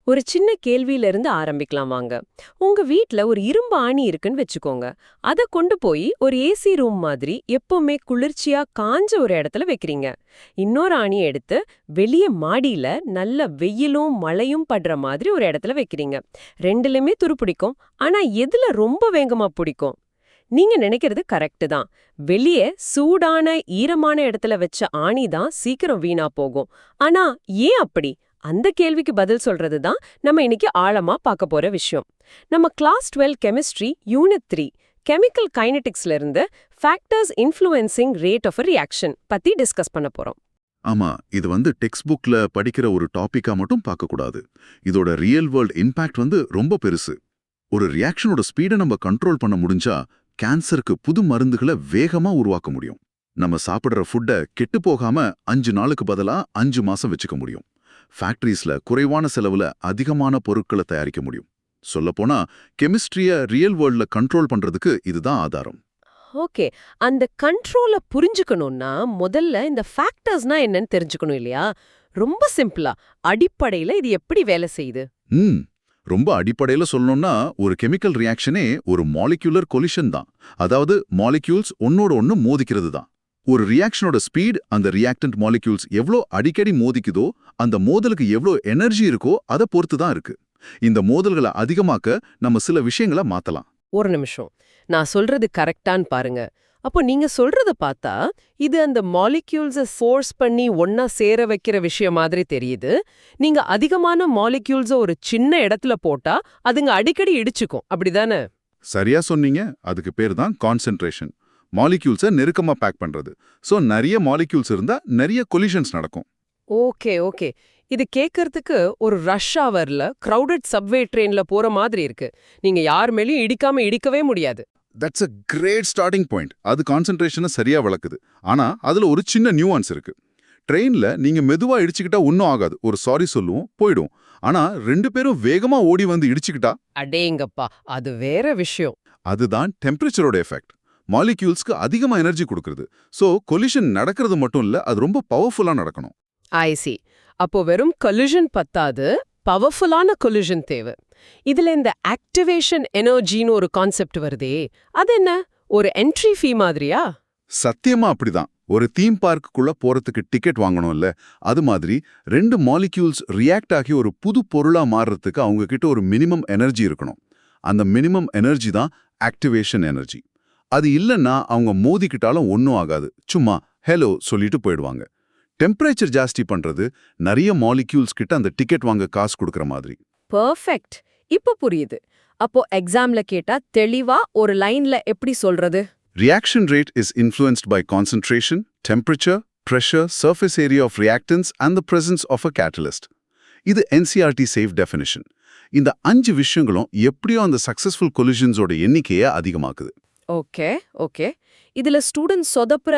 ஒரு சின்ன கேள்வியில இருந்து ஆரம்பிக்கலாம் வாங்க. உங்க வீட்ல ஒரு இரும்பு ஆணி இருக்குன்னு வச்சுக்கோங்க. அத கொண்டு போய் ஒரு ஏசி ரூம் மாதிரி எப்பவுமே குளிர்ச்சியா காஞ்ச ஒரு இடத்துல வைக்கிறீங்க. இன்னொரு ஆணியை எடுத்து வெளிய மாடியில நல்ல வெயிலும் மழையும் படுற மாதிரி ஒரு இடத்துல வைக்கிறீங்க. ரெண்டுலயுமே துரு பிடிக்கும். ஆனா எதுல ரொம்ப வேகமா பிடிக்கும்? நீங்க நினைக்கிறது கரெக்ட் தான். வெளியே சூடான ஈரமான இடத்துல வச்ச ஆணி தான் சீக்கிரம் வீணா போகும். ஆனா ஏன் அப்படி? அந்த கேள்விக்கு பதில் சொல்றது தான் நம்ம இன்னைக்கு ஆழமா பார்க்க போற விஷயம். நம்ம கிளாஸ் 12 கெமிஸ்ட்ரி யூனிட் 3 கெமிக்கல் கைனெடிக்ஸ்ல இருந்து factors influencing rate of reaction பத்தி டிஸ்கஸ் பண்ண போறோம். ஆமா, இது டெக்ஸ்ட் புக்ல படிக்கிற ஒரு டாபிக்கா மட்டும் பார்க்கக்கூடாது. இதோட ரியல் வேர்ல்ட் இம்பாக்ட் ரொம்ப பெருசு. ஒரு ரியாக்ஷனோட ஸ்பீடை நம்ம கண்ட்ரோல் பண்ண முடிஞ்சா கேன்சருக்கு புது மருந்துகளை வேகமா உருவாக்க முடியும். நம்ம சாப்பிடுற ஃபுட்டை கெட்டு போகாம 5 நாளுக்கு பதிலா 5 மாசம் வச்சுக்க முடியும். ஃபேக்டரிஸ்ல குறைவான செலவுல அதிகமான பொருட்களை தயாரிக்க முடியும். சொல்லப்போனா கெமிஸ்ட்ரிய ரியல் வேர்ல்ட்ல கண்ட்ரோல் பண்றதுக்கு இதுதான் ஆதாரம். ஓகே, அந்த கண்ட்ரோலை புரிஞ்சுக்கணும்னா முதல்ல இந்த ஃபேக்டர்ஸ்னா என்னன்னு தெரிஞ்சுக்கணும் இல்லையா? ரொம்ப சிம்பிளா, அடிப்படையில இது எப்படி வேலை செய்யுது? ரொம்ப அடிப்படையில சொல்லணும்னா ஒரு கெமிக்கல் ரியாக்ஷனே ஒரு மாலிக்யூலர் கொலிஷன் தான். அதாவது மாலிக்யூல்ஸ் ஒன்னோட ஒன்னு மோதிக்கிறது தான். ஒரு ரியாக்ஷனோட ஸ்பீட் அந்த ரியாக்டன்ட் மாலிக்யூல்ஸ் எவ்வளோ அடிக்கடி மோதிக்குதோ அந்த மோதலுக்கு எவ்வளோ எனர்ஜி இருக்கோ அதை பொறுத்து தான் இருக்கு. இந்த மோதல்களை அதிகமாக்க நம்ம சில விஷயங்களை மாத்தலாம். ஒரு நிமிஷம், நான் சொல்றது கரெக்டான்னு பாருங்க. அப்போ நீங்க சொல்றத பார்த்தா இது அந்த மாலிக்யூல்ஸை ஃபோர்ஸ் பண்ணி ஒன்னா சேர வைக்கிற விஷயம் மாதிரி தெரியுது. நீங்க அதிகமான மாலிக்யூல்ஸை ஒரு சின்ன இடத்துல போட்டா அதுங்க அடிக்கடி இடிச்சுக்கும், அப்படிதானே? சரியா சொன்னீங்க. அதுக்கு பேர் தான் கான்சென்ட்ரேஷன். மாலிக்யூல்ஸை நெருக்கமா பேக் பண்றது. ஸோ நிறைய மாலிக்யூல்ஸ் இருந்தா நிறைய கொலிஷன்ஸ் நடக்கும். ஓகே ஓகே, இது கேட்கறதுக்கு ஒரு ரஷ் ஹவர்ல கிரவுடட் சப்வே ட்ரெயின்ல போற மாதிரி இருக்கு. நீங்க யார் மேலயும் இடிக்காம இடிக்கவே முடியாது. That's a great starting point. அது கான்சென்ட்ரேஷனை சரியா வளர்க்குது. ஆனா அதுல ஒரு சின்ன நியூவான்ஸ் இருக்கு. ட்ரெயின்ல நீங்க மெதுவா இடிச்சுக்கிட்டா ஒன்னும் ஆகாது. ஒரு சாரி சொல்லுவோம், போயிடும். ஆனா 2 பேரும் வேகமா ஓடி வந்து இடிச்சுக்கிட்டா அடேங்கப்பா, அது வேற விஷயம். அதுதான் டெம்பரேச்சரோட எஃபெக்ட். மாலிக்யூல்ஸ்க்கு அதிகமா எனர்ஜி கொடுக்கறது. ஸோ கொலிஷன் நடக்கிறது மட்டும் இல்ல, அது ரொம்ப பவர்ஃபுல்லா நடக்கணும். ஐ சி. அப்போ வெறும் கொலிஷன் பத்தாது, பவர்ஃபுல்லான கொலிஷன் தேவை. இதுல இந்த ஆக்டிவேஷன் எனர்ஜின்னு ஒரு கான்செப்ட் வருதே, அது என்ன? ஒரு என்ட்ரி ஃபீ மாதிரியா? சத்தியமா அப்படிதான். ஒரு தீம் பார்க்குள்ள போறதுக்கு டிக்கெட் வாங்கணும்ல, அது மாதிரி 2 மாலிக்யூல்ஸ் ரியாக்ட் ஆகி ஒரு புது பொருளா மாறுறதுக்கு அவங்க கிட்ட ஒரு மினிமம் எனர்ஜி இருக்கணும். அந்த மினிமம் எனர்ஜி தான் ஆக்டிவேஷன் எனர்ஜி. அது இல்லைன்னா அவங்க மோதிக்கிட்டாலும் ஒன்னும் ஆகாது. சும்மா ஹலோ சொல்லிட்டு போயிடுவாங்க. டெம்பரேச்சர் ஜாஸ்தி பண்றது நிறைய மாலிக்யூல்ஸ் கிட்ட அந்த டிக்கெட் வாங்க காசு கொடுக்கற மாதிரி. பெர்ஃபெக்ட், இப்ப புரியுது. அப்போ எக்ஸாம்ல கேட்டா தெளிவா ஒரு லைன்ல எப்படி சொல்றது? Reaction rate is influenced by concentration, temperature, pressure, surface area of reactants and the presence of a catalyst. இது NCERT safe definition. இந்த 5 விஷயங்களும் எப்படியோ அந்த சக்சஸ்ஃபுல் கொலிஷன்ஸோட எண்ணிக்கையை அதிகமாக்குது. ஓகே ஓகே, இதுல ஸ்டூடெண்ட்ஸ் சொதப்புற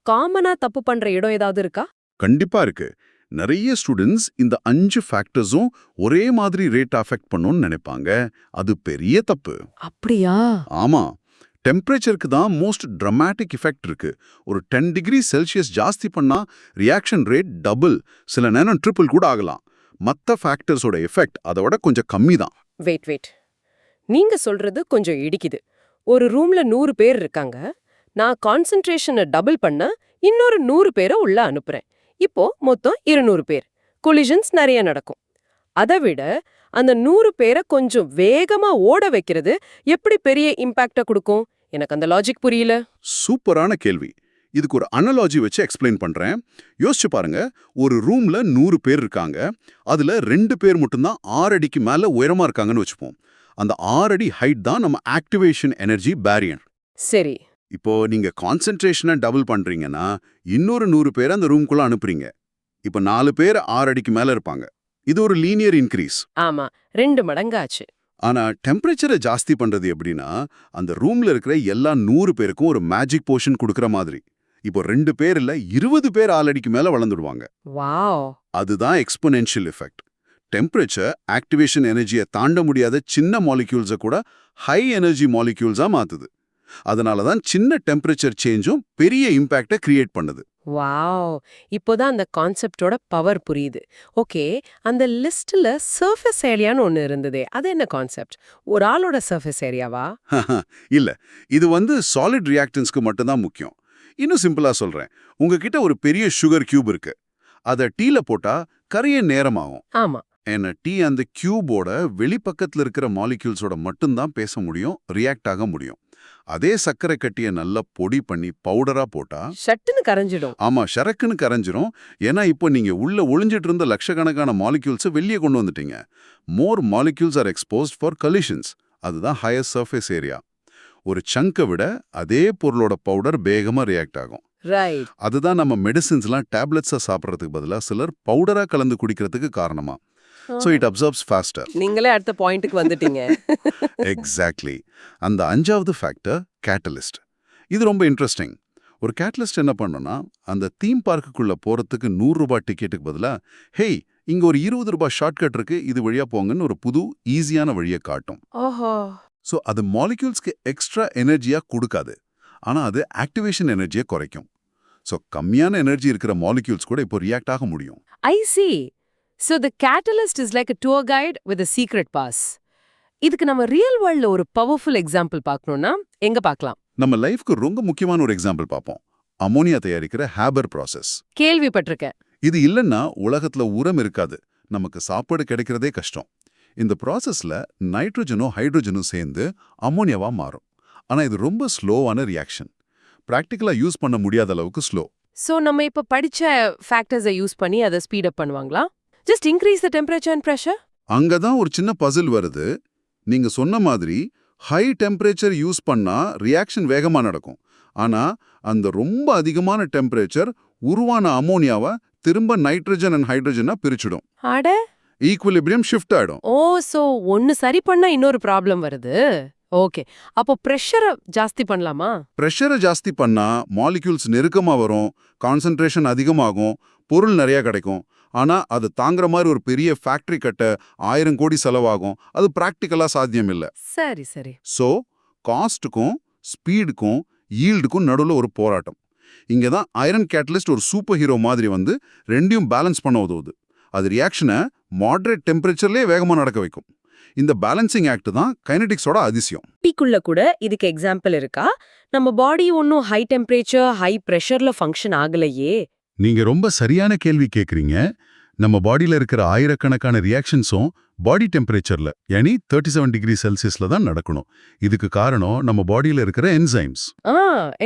காமனா தப்பு பண்ற இடம் ஏதாவது இருக்கா? கண்டிப்பா இருக்கு. நிறைய ஸ்டூடெண்ட்ஸ் இந்த 5 ஃபேக்டர்ஸும் ஒரே மாதிரி ரேட் அஃபெக்ட் பண்ணும்னு நினைப்பாங்க. அது பெரிய தப்பு. அப்படியா? ஆமா, டெம்பரேச்சருக்கு தான் மோஸ்ட் ட்ரமாட்டிக் எஃபெக்ட் இருக்கு. ஒரு 10 டிகிரி செல்சியஸ் ஜாஸ்தி பண்ணா ரியாக்ஷன் ரேட் டபுள், சில நேரம் ட்ரிபிள் கூட ஆகலாம். மற்ற ஃபேக்டர்ஸோட எஃபெக்ட் அதோட கொஞ்சம் கம்மி தான். வெயிட், நீங்க சொல்றது கொஞ்சம் இடிக்குது. ஒரு ரூம்ல 100 பேர் இருக்காங்க. நான் கான்சென்ட்ரேஷனை டபுள் பண்ண இன்னொரு 100 பேரை உள்ள அனுப்புறேன். இப்போ மொத்தம் 200 பேர். கொலிஷன்ஸ் நிறைய நடக்கும். அதை விட அந்த 100 பேரை கொஞ்சம் வேகமா ஓட வைக்கிறது எப்படி பெரிய இம்பாக்ட கொடுக்கும்? எனக்கு அந்த லாஜிக் புரியல. சூப்பரான கேள்வி. இதுக்கு ஒரு அனலாஜி வச்சு எக்ஸ்பிளைன் பண்றேன். யோசிச்சு பாருங்க. ஒரு ரூம்ல 100 பேர் இருக்காங்க. அதுல 2 பேர் மட்டும்தான் 6 அடிக்கு மேல உயரமா இருக்காங்கன்னு வச்சுப்போம். அந்த 6 அடி ஹைட் தான் நம்ம ஆக்டிவேஷன் எனர்ஜி பேரியர். சரி. இப்போ நீங்க கான்சென்ட்ரேஷனை டபுள் பண்றீங்கன்னா இன்னொரு 100 பேரை அந்த ரூம்குள்ள அனுப்புறீங்க. இப்போ 4 பேர் 6 அடிக்கு மேல இருப்பாங்க. இது ஒரு லீனியர் இன்க்ரீஸ். ஆமா, 2 மடங்காச்சு. ஆனா டெம்பரேச்சரை ஜாஸ்தி பண்றது எப்படின்னா, அந்த ரூம்ல இருக்கிற எல்லா 100 பேருக்கும் ஒரு மேஜிக் போஷன் கொடுக்கற மாதிரி. இப்போ 2 பேர் இல்ல 20 பேர் 6 அடிக்கு மேல வளர்ந்துடுவாங்க. வாவ், அதுதான் எக்ஸ்போனென்ஷியல் எஃபெக்ட். டெம்பரேச்சர் ஆக்டிவேஷன் எனர்ஜியை தாண்ட முடியாத சின்ன மாலிக்யூல்ஸை கூட ஹை எனர்ஜி மாலிக்யூல்ஸா மாத்துது. அதனால தான் சின்ன டெம்பரேச்சர் சேஞ்சும் பெரிய இம்பாக்டை கிரியேட் பண்ணுது. வாவ்! இப்போதான் அந்த கான்செப்டோட பவர் புரியுது. ஓகே, அந்த லிஸ்ட்ல சர்ஃபேஸ் ஏரியான்னு ஒன்னு இருந்ததே. அது என்ன கான்செப்ட்? ஒரு ஆளோட சர்ஃபேஸ் ஏரியாவா? இல்ல, இது சாலிட் ரியாக்டன்ஸ்க்கு மட்டும்தான் முக்கியம். இன்னும் சிம்பிளா சொல்றேன். உங்ககிட்ட ஒரு பெரிய சுகர் கியூப் இருக்கு. அத டீல போட்டா கரைய நேரமாகும். ஆமா. ஏன்னா டீ அந்த கியூபோட வெளிப்பக்கத்துல இருக்கிற மாலிக்யூல்ஸோட மட்டும்தான் பேச முடியும், ரியாக்ட் ஆக முடியும். அதே சர்க்கரை கட்டிய நல்லா பொடி பண்ணி பவுடரா போட்டா சட்டுன்னு கரைஞ்சிடும். ஆமா ஷரக்குன்னு கரைஞ்சிரும். ஏன்னா இப்போ நீங்க உள்ள ஒளிஞ்சிட்டு இருந்த லட்சக்கணக்கான மாலிக்யூல்ஸை வெளியே கொண்டு வந்துட்டீங்க. மோர் மாலிக்யூல்ஸ் ஆர் எக்ஸ்போஸ்ட் ஃபார் கலிஷன்ஸ். அதுதான் ஹையர் சர்ஃபேஸ் ஏரியா. ஒரு சங்கை விட அதே பொருளோட பவுடர் வேகமா ரியாக்ட் ஆகும். ரைட். அதுதான் நம்ம மெடிசின்ஸ்லாம் டேப்லெட்ஸா சாப்பிட்றதுக்கு பதிலா சிலர் பவுடரா கலந்து குடிக்கிறதுக்கு காரணமா. So it absorbs faster. நீங்களே அடுத்த பாயிண்ட்டுக்கு வந்துட்டீங்க. எக்ஸாக்ட்லி. அந்த 5வது ஃபேக்டர் கேட்டலிஸ்ட். இது ரொம்ப இன்ட்ரெஸ்டிங். ஒரு கேட்டலிஸ்ட் என்ன பண்ணுன்னா, அந்த தீம் பார்க்குக்குள்ள போறதுக்கு 100 ரூபாய் டிக்கெட்டுக்கு பதிலா, ஹேய் இங்க ஒரு 20 ரூபாய் ஷார்ட்கட் இருக்கு, இது வழியா போங்கன்னு ஒரு புது ஈஸியான வழியை காட்டும். ஓஹோ. ஸோ அது மாலிக்யூல்ஸ்க்கு எக்ஸ்ட்ரா எனர்ஜியா கொடுக்காது. ஆனா அது ஆக்டிவேஷன் எனர்ஜியை குறைக்கும். ஸோ கம்மியான எனர்ஜி இருக்கிற மாலிக்யூல்ஸ் கூட இப்போ ரியாக்ட் ஆக முடியும். I see. So the catalyst is like a tour guide with a secret pass. இதுக்கு நம்ம ரியல் வேர்ல்ட்ல ஒரு பவர்ஃபுல் எக்ஸாம்பிள் பார்க்கணும்னா எங்க பார்க்கலாம்? நம்ம லைஃப்க்கு ரொம்ப முக்கியமான ஒரு எக்ஸாம்பிள் பார்ப்போம். அமோனியா தயாரிக்கிற ஹேபர் ப்ராசஸ். கேள்விப்பட்டிருக்கேன். இது இல்லைன்னா உலகத்துல உரம் இருக்காது, நமக்கு சாப்பாடு கிடைக்கிறதே கஷ்டம். இந்த ப்ராசஸ்ல நைட்ரோஜனும் ஹைட்ரோஜனும் சேர்ந்து அமோனியாவா மாறும். ஆனா இது ரொம்ப ஸ்லோவான ரியாக்ஷன். பிராக்டிக்கலா யூஸ் பண்ண முடியாத அளவுக்கு ஸ்லோ. சோ நம்ம இப்ப படிச்ச ஃபேக்டர்ஸை யூஸ் பண்ணி அதை ஸ்பீட் அப் பண்ணுவாங்களா? Just increase the temperature and pressure? அங்கதான் ஒரு சின்ன பசில் வருது. நீங்க சொன்ன மாதிரி ஹை டெம்பரேச்சர் யூஸ் பண்ணா ரியாக்ஷன் வேகமா நடக்கும். ஆனா அந்த ரொம்ப அதிகமான டெம்பரேச்சர் உருவான அமோனியாவை திரும்ப நைட்ரஜன் அண்ட் ஹைட்ரஜனா பிரிச்சிடும். அட, ஈக்குவலிபிரியம் ஷிஃப்ட் ஆயிடும். ஓ, சோ ஒன்னு சரி பண்ணா இன்னொரு ப்ராப்ளம் வருது. ஓகே, அப்போ பிரஷரை ஜாஸ்தி பண்ணலாமா? பிரஷரை ஜாஸ்தி பண்ணா மாலிக்யூல்ஸ் நெருக்கமா வரும், கான்சன்ட்ரேஷன் அதிகமாகும், பொருள் நிறைய கிடைக்கும். ஆனா அது தாங்குற மாதிரி ஒரு பெரிய ஃபேக்டரி கட்ட 1000 கோடி செலவாகும். அது பிராக்டிக்கலா சாத்தியம் இல்ல. சரி சரி. ஸோ காஸ்ட்டுக்கும் ஸ்பீடுக்கும் ஈல்டுக்கும் நடுவில் ஒரு போராட்டம். இங்கே தான் ஐரன் கேட்டலிஸ்ட் ஒரு சூப்பர் ஹீரோ மாதிரி வந்து ரெண்டையும் பேலன்ஸ் பண்ண உதவுது. அது ரியாக்ஷனை மாடரேட் டெம்பரேச்சர்லேயே வேகமாக நடக்க வைக்கும். இந்த பேலன்சிங் ஆக்ட் தான் கைனடிக்ஸோட அதிசயம். டீக்குள்ள கூட இதுக்கு எக்ஸாம்பிள் இருக்கா? நம்ம பாடி ஒன்னும் ஹை டெம்பரேச்சர் ஹை பிரஷர்ல ஃபங்க்ஷன் ஆகலையே. நீங்க ரொம்ப சரியான கேள்வி கேட்குறீங்க. நம்ம பாடியில் இருக்கிற ஆயிரக்கணக்கான ரியாக்ஷன்ஸும் பாடி டெம்பரேச்சர்ல யானி 37 டிகிரி செல்சியஸ்ல தான் நடக்கணும். இதுக்கு காரணம் நம்ம பாடியில் இருக்கிற என்சைம்ஸ்.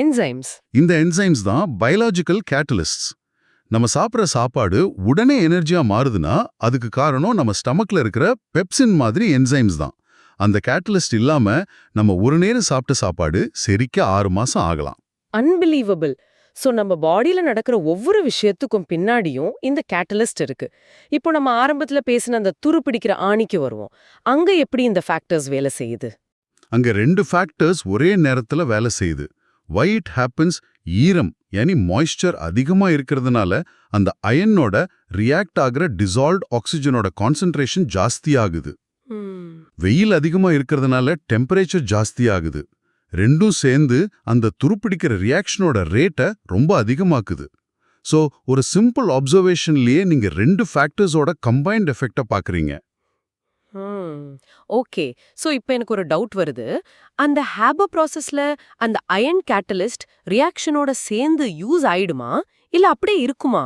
என்சைம்ஸ். இந்த என்சைம்ஸ் தான் பயாலஜிக்கல் கேட்டலிஸ்ட்ஸ். நம்ம சாப்பிட்ற சாப்பாடு உடனே எனர்ஜியா மாறுதுன்னா அதுக்கு காரணம் நம்ம ஸ்டமக்ல இருக்கிற பெப்சின் மாதிரி என்சைம்ஸ் தான். அந்த கேட்டலிஸ்ட் இல்லாம நம்ம ஒரு நேரம் சாப்பிட்ட சாப்பாடு செரிக்க 6 மாசம் ஆகலாம். அன்பிலீவபிள். சோ நம்ம பாடியில நடக்கிற ஒவ்வொரு விஷயத்துக்கும் பின்னாடியும் இந்த கேட்டலிஸ்ட் இருக்கு. இப்போ நம்ம ஆரம்பத்துல பேசின அந்த துரு பிடிக்கிற ஆணிக்கு வருவோம். அங்க எப்படி இந்த ஃபேக்டர்ஸ் வேலை செய்யுது? அங்க 2 ஃபேக்டர்ஸ் ஒரே நேரத்துல வேலை செய்யுது. Why it happens? ஈரம் யானி மாய்ஸ்சர் அதிகமா இருக்கிறதுனால அந்த அயனோட ரியாக்ட் ஆகிற டிசால்வ்ட் ஆக்சிஜனோட கான்சென்ட்ரேஷன் ஜாஸ்தி ஆகுது. வெயில் அதிகமா இருக்கிறதுனால டெம்பரேச்சர் ஜாஸ்தி ஆகுது. ரெண்டும் சேர்ந்து அந்த துருப்பிடிக்கிற ரியாக்ஷனோட ரேட்டை ரொம்ப அதிகமாக்குது. ஸோ ஒரு சிம்பிள் அப்சர்வேஷன்லயே நீங்க 2 ஃபேக்டர்ஸோட கம்பைன்ட் எஃபெக்டை பாக்குறீங்க. ஓகே, சோ இப்போ எனக்கு ஒரு டவுட் வருது. அந்த ஹேபர் ப்ராசஸ்ல அந்த அயன் கேட்டலிஸ்ட் ரியாக்ஷனோட சேர்ந்து யூஸ் ஆயிடுமா இல்ல அப்படியே இருக்குமா?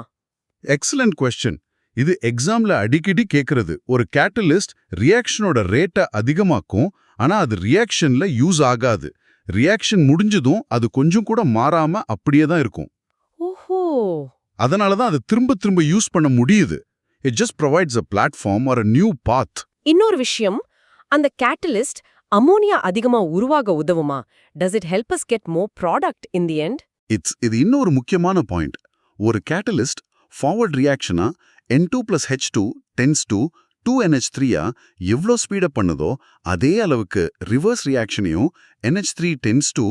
Excellent question. இது எக்ஸாம்ல அடிக்கடி கேட்கறது. ஒரு கேட்டலிஸ்ட் ரியாக்ஷனோட ரேட்டை அதிகமாக்கும், ஆனா அது ரியாக்ஷன்ல யூஸ் ஆகாது. ரியாக்ஷன் முடிஞ்சதும் அது கொஞ்சம் கூட மாறாம அப்படியே தான் இருக்கும். ஓஹோ. அதனால தான் அது திரும்ப திரும்ப யூஸ் பண்ண முடியுது. It just provides a platform or a new path. இன்னொரு விஷயம், அந்த கேட்டலிஸ்ட் அமோனியா அதிகமா உருவாக உதவுமா? Does it help us get more product in the end? இது இன்னொரு முக்கியமான பாயிண்ட். ஒரு கேட்டலிஸ்ட் ஃபார்வர்ட் ரியாக்ஷனா N2+H2 tends to 2NH3 எவ்வளோ ஸ்பீடப் பண்ணுதோ அதே அளவுக்கு ரிவர்ஸ் ரியாக்ஷனையும் NH3 tends to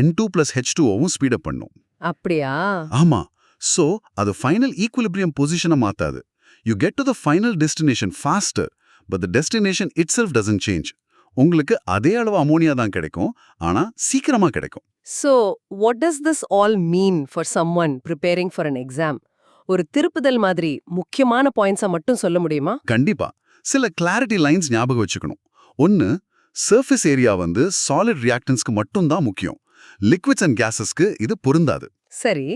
N2+H2வும் ஸ்பீடப் பண்ணும். அப்படியா? ஆமா. ஸோ அது ஃபைனல் ஈக்குலிபிரியம் பொசிஷனை மாத்தாது. You get to the final destination faster, but the destination itself doesn't change. உங்களுக்கு அதே அளவு அமோனியா தான் கிடைக்கும், ஆனா சீக்கிரமா கிடைக்கும். So, what does this all mean for someone preparing for an exam? ஒரு திருப்புதல் மாதிரி முக்கியமான பாயிண்ட்ஸை மட்டும் சொல்ல முடியுமா? கண்டிப்பா சில கிளாரிட்டி லைன்ஸ் ஞாபகம் வச்சுக்கணும். ஒன்னு, சர்ஃபேஸ் ஏரியா வந்து சாலிட் ரியாக்டன்ஸ்க்கு மட்டும்தான் முக்கியம். லிக்விட்ஸ் அண்ட் கேஸஸ்க்கு இது பொருந்தாது. சரி.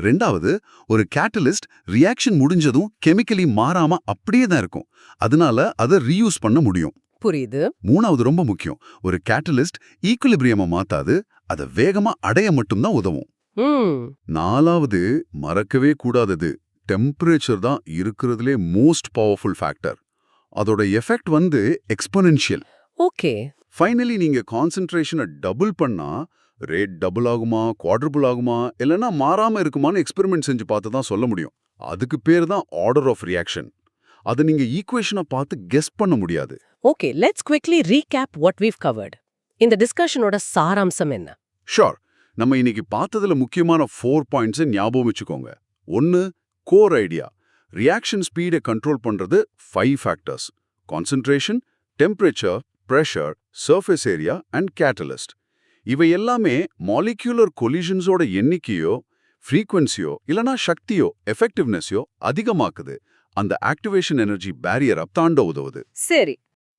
ரெண்டாவது, ஒரு கேட்டலிஸ்ட் ரியாக்ஷன் முடிஞ்சதும் கெமிக்கலி மாறாம அப்படியே தான் இருக்கும். அதனால அதை ரீயூஸ் பண்ண முடியும். புரியுது. மூணாவது ரொம்ப முக்கியம், ஒரு கேட்டலிஸ்ட் ஈக்குலிபிரியமை மாத்தாது, அதை வேகமா அடைய மட்டும்தான் உதவும். நாலாவது, மறக்கவே கூடாதது, டெம்பரேச்சர் தான் இருக்கிறதுலே மோஸ்ட் பவர்ஃபுல் ஃபேக்டர். அதோட எஃபெக்ட் வந்து எக்ஸ்போனென்ஷியல். ஓகே. ஃபைனலி நீங்க கான்சென்ட்ரேஷனை டபுள் பண்ணா ரேட் டபுள் ஆகுமா, குவாட்ரபிள் ஆகுமா, இல்லைன்னா மாறாம இருக்குமான்னு எக்ஸ்பெரிமெண்ட் செஞ்சு பார்த்து தான் சொல்ல முடியும். அதுக்கு பேர் தான் ஆர்டர் ஆஃப் ரியாக்ஷன். அதை நீங்க ஈக்குவேஷனை பார்த்து கெஸ் பண்ண முடியாது. Okay, let's quickly recap what we've covered. இந்த டிஸ்கஷனோட சாராம்சம் என்ன? ஷோர். நம்ம இன்னைக்கு பார்த்ததுல முக்கியமான 4 பாயிண்ட்ஸை ஞாபகம் வச்சுக்கோங்க. 1, கோர் ஐடியா. ரியாக்ஷன் ஸ்பீடை கண்ட்ரோல் பண்றது 5 factors: concentration, temperature, pressure, surface area and catalyst. இவை எல்லாமே மாலிக்யூலர் கொலிஷன்ஸோட எண்ணிக்கையோ, ஃப்ரீக்வன்சியோ இல்லனா சக்தியோ, எஃபெக்டிவ்னஸையோ அதிகமாக்குது. அந்த ஆக்டிவேஷன் எனர்ஜி பேரியரை தாண்ட உதவுது. சரி.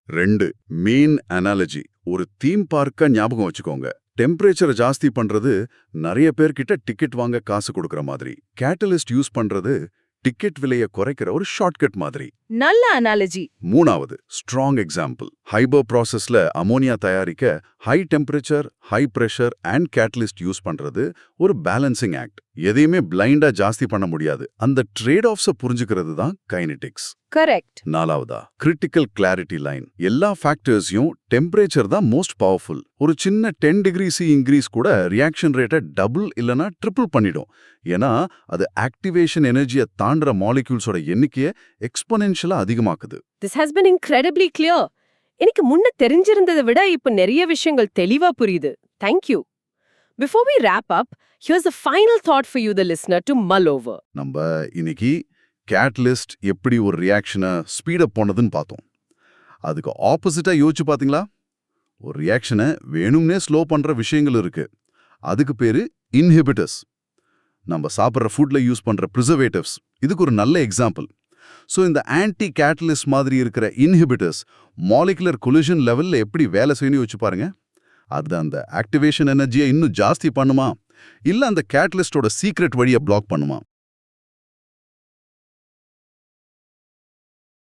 2, மெயின் அனாலஜி. ஒரு தீம் பார்க்க ஞாபகம் வச்சுக்கோங்க. டெம்பரேச்சரை ஜாஸ்தி பண்றது நிறைய பேர்கிட்ட டிக்கெட் வாங்க காசு கொடுக்கற மாதிரி. கேட்டலிஸ்ட் யூஸ் பண்றது டிக்கெட் விலையை குறைக்கிற ஒரு ஷார்ட்கட் மாதிரி. நல்ல அனாலஜி. மூணாவது, ஸ்ட்ராங் எக்ஸாம்பிள். ஹைபர் ப்ராசஸ்ல அமோனியா தயாரிக்க high temperature, high pressure and catalyst use பண்றது ஒரு பேலன்சிங் ஆக்ட். எதையுமே பிளைண்டா ஜாஸ்தி பண்ண முடியாது. அந்த ட்ரேட் ஆஃப்ஸை புரிஞ்சுக்கிறது தான் கைனெடிக்ஸ். கரெக்ட். நாலாவதா, கிரிட்டிக்கல் கிளாரிட்டி லைன். எல்லா ஃபேக்டர்ஸையும் டெம்பரேச்சர் தான் மோஸ்ட் பவர்ஃபுல். ஒரு சின்ன 10 டிகிரி C இன்க்ரீஸ் கூட ரியாக்ஷன் ரேட்டை டபுள் இல்லனா ட்ரிபிள் பண்ணிடும். ஏன்னா அது ஆக்டிவேஷன் எனர்ஜியை தாண்டுற மாலிக்யூல்ஸோட எண்ணிக்கையை எக்ஸ்போனென்ஷியலா அதிகமாக்குது. This has been incredibly clear. எனக்கு முன்ன தெரிஞ்சிருந்ததை விட இப்ப நிறைய விஷயங்கள் தெளிவா புரியுது. Thank you. Before we wrap up, here's a final thought for you, the listener, to mull over. நம்ம இன்னைக்கு கேட்டலிஸ்ட் எப்படி ஒரு ரியாக்ஷனை ஸ்பீடப் பண்ணதுன்னு பார்த்தோம். அதுக்கு ஆப்போசிட்டா யோசிச்சு பாத்தீங்களா? ஒரு ரியாக்ஷனை வேணும்னே ஸ்லோ பண்ற விஷயங்கள் இருக்கு. அதுக்கு பேரு இன்ஹிபிட்டர்ஸ். நம்ம சாப்பிட்ற ஃபுட்ல யூஸ் பண்ற ப்ரிசர்வேட்டிவ்ஸ் இதுக்கு ஒரு நல்ல எக்ஸாம்பிள். ஸோ இந்த ஆன்டி கேட்டலிஸ்ட் மாதிரி இருக்கிற இன்ஹிபிட்டர்ஸ் மாலிகுலர் கொலிஷன் லெவல்ல எப்படி வேலை செய்யணும் யோசிச்சு பாருங்க. அது அந்த ஆக்டிவேஷன் எனர்ஜியை இன்னும் ஜாஸ்தி பண்ணுமா, இல்ல அந்த கேட்டலிஸ்டோட சீக்ரெட் வழியை பிளாக் பண்ணுமா?